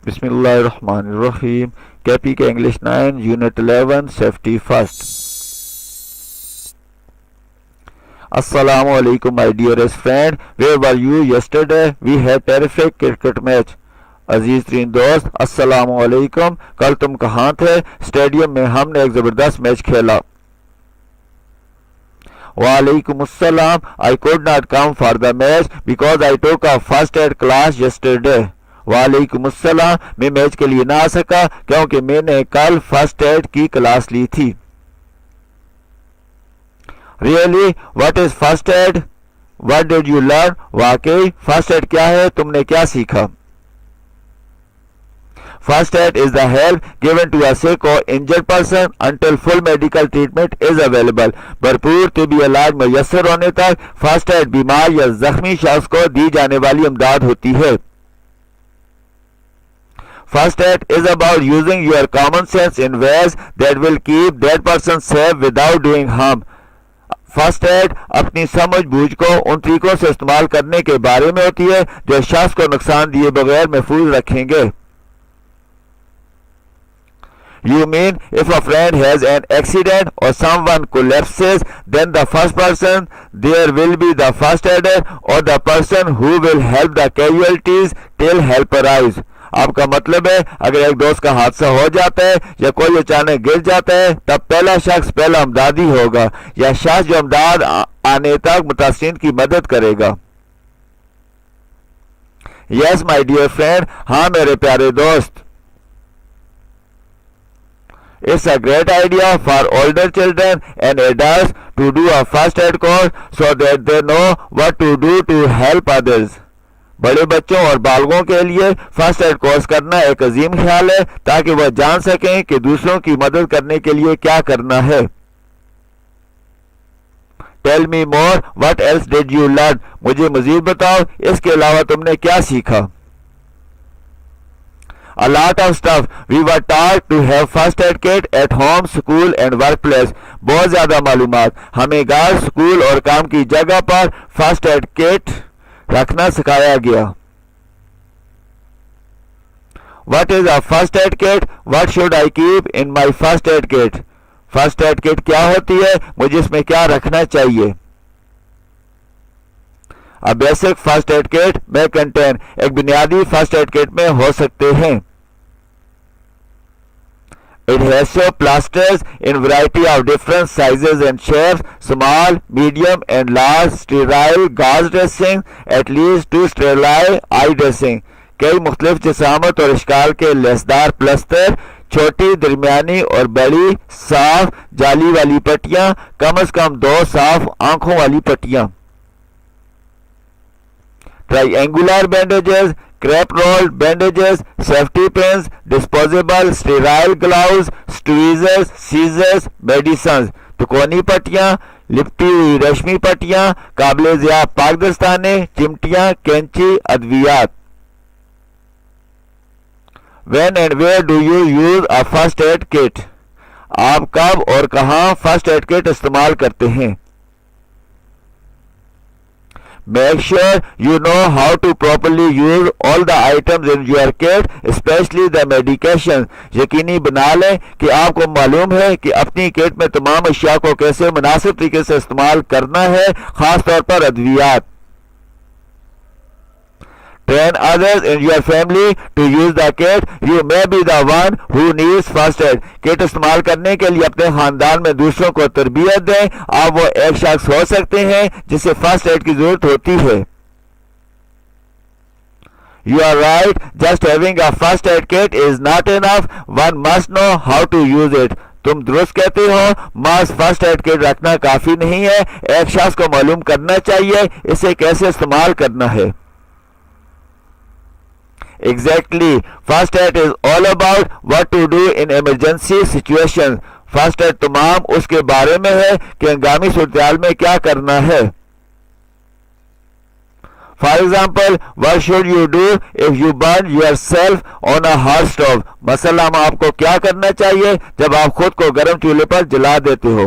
Bismillahirrahmanirrahim. KPK English 9, Unit 11, Safety First. Assalamu alaikum, my dearest friend. Where were you yesterday? We had terrific cricket match. अजीज तरीन दोस्त, अस्सलामु अलैकुम। कल तुम कहाँ थे? स्टेडियम में हमने एक ज़बरदस्त मैच खेला। वालेकुम अस्सलाम। I could not come for the match because I took a first aid class yesterday. वालेकुम अस्सलाम। मैं मैच के लिए ना आ सका क्योंकि मैंने कल फर्स्ट एड की क्लास ली थी। Really? What is first aid? What did you learn? वाकई फर्स्ट एड क्या है? तुमने क्या सीखा? First aid is the help given to a sick or injured person until full medical treatment is available. भरपूर तिबी इलाज मुयस्सर होने तक फर्स्ट एड बीमार या जख्मी शख्स को दी जाने वाली इमदाद होती है। First aid is about using your common sense in ways that will keep that person safe without doing harm. First aid अपनी समझ बूझ को उन तरीकों से इस्तेमाल करने के बारे में होती है जो शख्स को नुकसान दिए बगैर महफूज रखेंगे। You mean if a friend has an accident or someone collapses, then the first person there will be the first aider or the person who will help the casualties till help arrives. आपका मतलब है अगर एक दोस्त का हादसा हो जाता है या कोई अचानक गिर जाता है तब पहला शख्स पहला अमदादी होगा या शख्स जो अमदाद आने तक मुतासिरीन की मदद करेगा। Yes my dear friend, हाँ मेरे प्यारे दोस्त। It's a great idea for older children and adults to do a first aid course so that they know what to do to help others. बड़े बच्चों और बालगों के लिए फर्स्ट एड कोर्स करना एक अजीम ख्याल है ताकि वह जान सकें कि दूसरों की मदद करने के लिए क्या करना है। Tell me more, what else did you learn? मुझे मजीद बताओ इसके अलावा तुमने क्या सीखा? A lot of stuff. We were taught to have first aid kit at home, school and workplace. बहुत ज्यादा मालूमात। हमें घर, स्कूल और काम की जगह पर फर्स्ट एड किट रखना सिखाया गया। What is a first aid kit? What should I keep in my first aid kit? First aid kit क्या होती है? मुझे इसमें क्या रखना चाहिए? A basic first aid kit may contain एक बुनियादी फर्स्ट एड किट में हो सकते हैं। It has so plasters in variety of different sizes and shapes, small, medium and large, sterile gauze dressing, at least 2 sterile eye dressing. कई मुख्तलिफ जिसामत और इश्काल के लेसदार प्लस्तर, छोटी, दरमियानी और बड़ी साफ जाली वाली पट्टियां, कम से कम 2 साफ आंखों वाली पट्टियां। Triangular bandages, crepe rolled bandages, safety pins, disposable sterile gloves, tweezers, scissors, medicines. त्रिकोणी पट्टियां, लिपटी हुई रेशमी पट्टियां, काबिले ज़िया पाकदस्ताने, चिमटियां, कैंची, अद्वियात। When and where do you use a first aid kit? आप कब और कहां फर्स्ट एड किट इस्तेमाल करते हैं? Make sure you know how to properly use all the items in your kit, especially the medication. यकीनी बना लें कि आपको मालूम है कि अपनी किट में तमाम अशिया को कैसे मुनासिब तरीके से इस्तेमाल करना है, खास तौर पर अद्वियात। Train others in your family to use the kit. You may be the one who needs first aid. Kit इस्तेमाल करने के लिए अपने खानदान में दूसरों को तरबियत दें। आप वो एक शख्स हो सकते हैं जिसे फर्स्ट एड की जरूरत होती है। You are right. Just having a first aid kit is not enough. One must know how to use it. तुम दुरुस्त कहते हो, मास फर्स्ट एड किट रखना काफी नहीं है। एक शख्स को मालूम करना चाहिए इसे कैसे इस्तेमाल करना है। Exactly. First aid is all about what to do in emergency situations. First aid तमाम उसके बारे में है कि हंगामी सूरत में क्या करना है। For example, what should you do if you burn yourself on a hot stove? मसला आपको क्या करना चाहिए जब आप खुद को गर्म चूल्हे पर जला देते हो?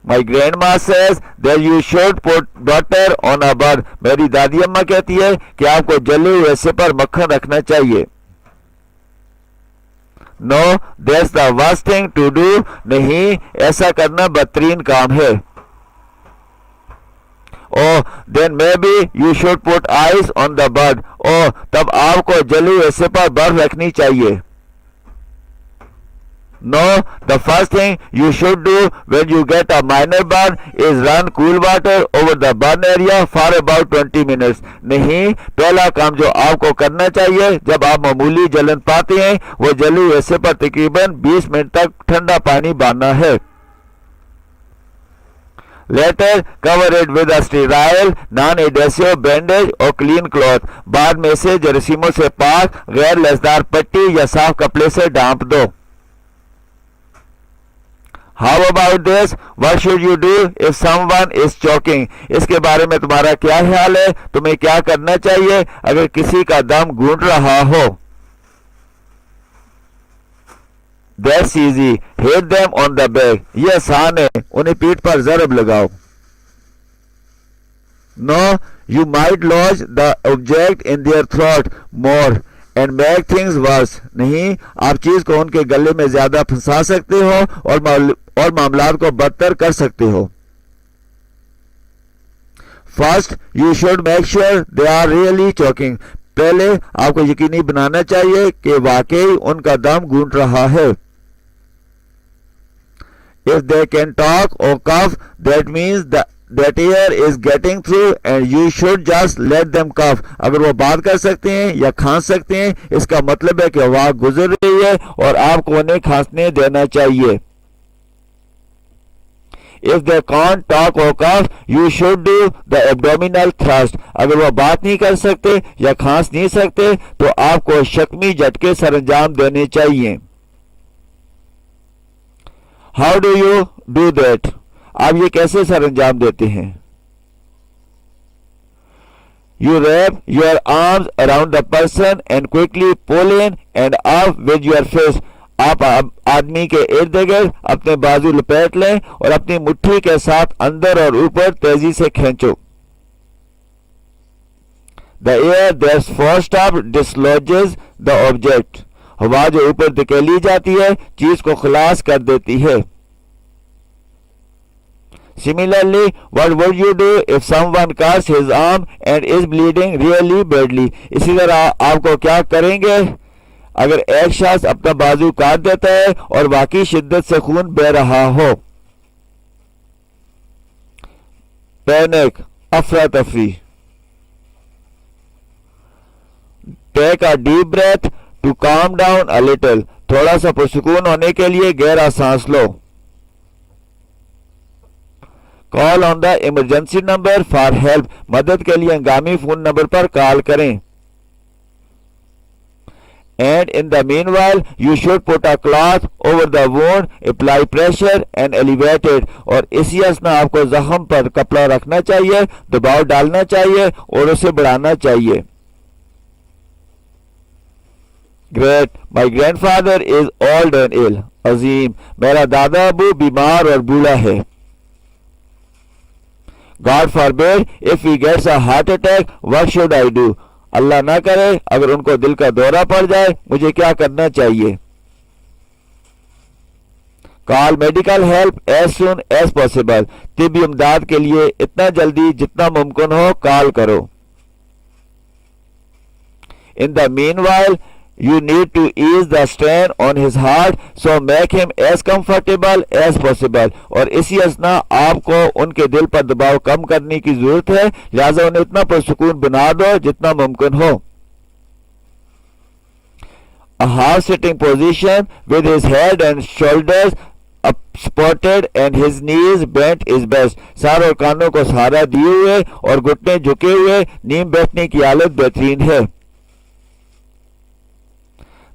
My grandma says that you should put butter on a bun. मेरी दादी अम्मा कहती है कि आपको जले हुए हिस्से पर मक्खन रखना चाहिए. No, that's the worst thing to do. नहीं, ऐसा करना बदतरीन काम है. Oh, then maybe you should put ice on the bud. Oh, तब आपको जले हुए हिस्से पर बर्फ रखनी चाहिए. No, the first thing you should do when you get a minor burn is run cool water over the burn area for about 20 minutes. नहीं, पहला काम जो आपको करना चाहिए जब आप मामूली जलन पाते हैं वो जले हुए हिस्से पर तकरीबन 20 मिनट तक ठंडा पानी डालना है. Later, cover it with a sterile, non-adhesive bandage or clean cloth. बाद में इसे जरासीमों से पाक गैर लसदार पट्टी या साफ कपड़े से ढांप दो. How about this? What should you do if someone is choking? इसके बारे में तुम्हारा क्या ख्याल है? तुम्हें क्या करना चाहिए अगर किसी का दम घूट रहा हो? That's easy. Hit them on the back. ये आसान है. उन्हें पीठ पर ज़रब लगाओ. No, you might lodge the object in their throat more and make things worse. नहीं, आप चीज को उनके गले में ज्यादा फंसा सकते हो और मामलात को बदतर कर सकते हो. First, you should make sure they are really choking. पहले आपको यकीनी बनाना चाहिए कि वाकई उनका दम घूट रहा है. If they can talk or cough, that means that air is getting through and you should just let them cough. अगर वो बात कर सकते हैं या खांस सकते हैं, इसका मतलब है कि हवा गुजर रही है और आपको उन्हें खांसने देना चाहिए. If they can't talk or cough, you should do the abdominal thrust. अगर वो बात नहीं कर सकते या खांस नहीं सकते तो आपको शक्मी झटके सरंजाम देने चाहिए. How do you do that? आप ये कैसे सरंजाम देते हैं? You wrap your arms around the person and quickly pull in and up with your fist. आप आदमी के इर्द गिर्द अपने बाजू लपेट लें और अपनी मुट्ठी के साथ अंदर और ऊपर तेजी से खींचो. The air that's forced up dislodges the object. हवा जो ऊपर धकेली जाती है चीज को खलास कर देती है. Similarly, what would you do if someone cuts his arm and is bleeding really badly? इसी तरह आपको क्या करेंगे अगर एक शख्स अपना बाजू काट देता है और वाकई शिद्दत से खून बह रहा हो? पैनिक, अफरा तफरी. Take a deep breath to calm down a little. थोड़ा सा पुरसुकून होने के लिए गहरा सांस लो. Call on the emergency number for help. मदद के लिए हंगामी फोन नंबर पर कॉल करें. And in the meanwhile, you should put a cloth over the wound, apply pressure and elevate it. और इसी असना आपको जख्म पर कपड़ा रखना चाहिए, दबाव डालना चाहिए और उसे बढ़ाना चाहिए. Great. My grandfather is old and ill. अजीम, मेरा दादा अबू बीमार और बूढ़ा है. God forbid if he gets a heart attack, what should I do? अल्लाह ना करे अगर उनको दिल का दौरा पड़ जाए मुझे क्या करना चाहिए? Call medical help as soon as possible. तिब्बी इमदाद के लिए इतना जल्दी जितना मुमकिन हो कॉल करो. In the meanwhile, you need to ease the strain on his heart, so make him as comfortable as possible. और इसी असना आपको उनके दिल पर दबाव कम करने की जरूरत है, लिहाजा उन्हें इतना पुरसुकून बना दो जितना मुमकिन हो. A half sitting position with his head and shoulders up supported and his knees bent is best. Sir और कानों को सहारा दिए हुए और घुटने झुके हुए नीम बैठने की हालत बेहतरीन है.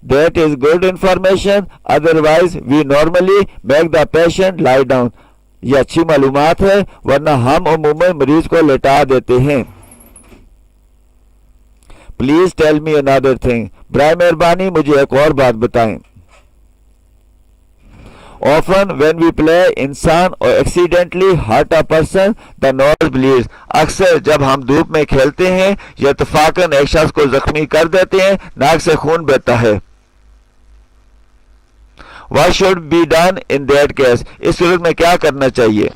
That is good information. Otherwise, we normally make the patient lie down. ये अच्छी मालूमात है वरना हम अमूमन मरीज को लेटा देते हैं. Please tell me another thing. बराए मेहरबानी मुझे एक और बात बताएं. Often when we play इंसान or accidentally hurt a person, the nose bleeds. अक्सर जब हम धूप में खेलते हैं या इत्तफाकन एक शख्स को जख्मी कर देते हैं, नाक से खून बहता है. What should be done in that case? इस सूरत में क्या करना चाहिए?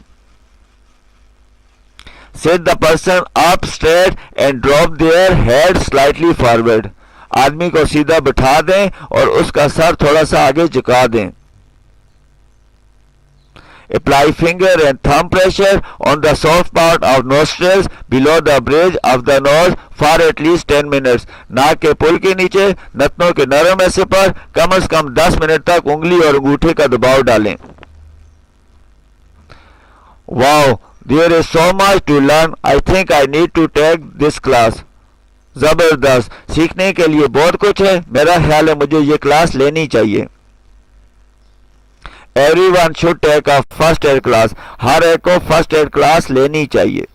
Sit the person up straight and drop their head slightly forward. आदमी को सीधा बिठा दें और उसका सर थोड़ा सा आगे झुका दें. Apply finger and thumb pressure on the soft part of nostrils below the bridge of the nose for at least 10 minutes. नाक के पुल के नीचे नथनों के नरम हिस्से पर कम से कम 10 मिनट तक उंगली और अंगूठे का दबाव डालें. Wow, there is so much to learn. I think I need to take this class. जबरदस्त, सीखने के लिए बहुत कुछ है. मेरा ख्याल है मुझे ये क्लास लेनी चाहिए. Everyone should take a first aid class. हर एक को फर्स्ट एड क्लास लेनी चाहिए.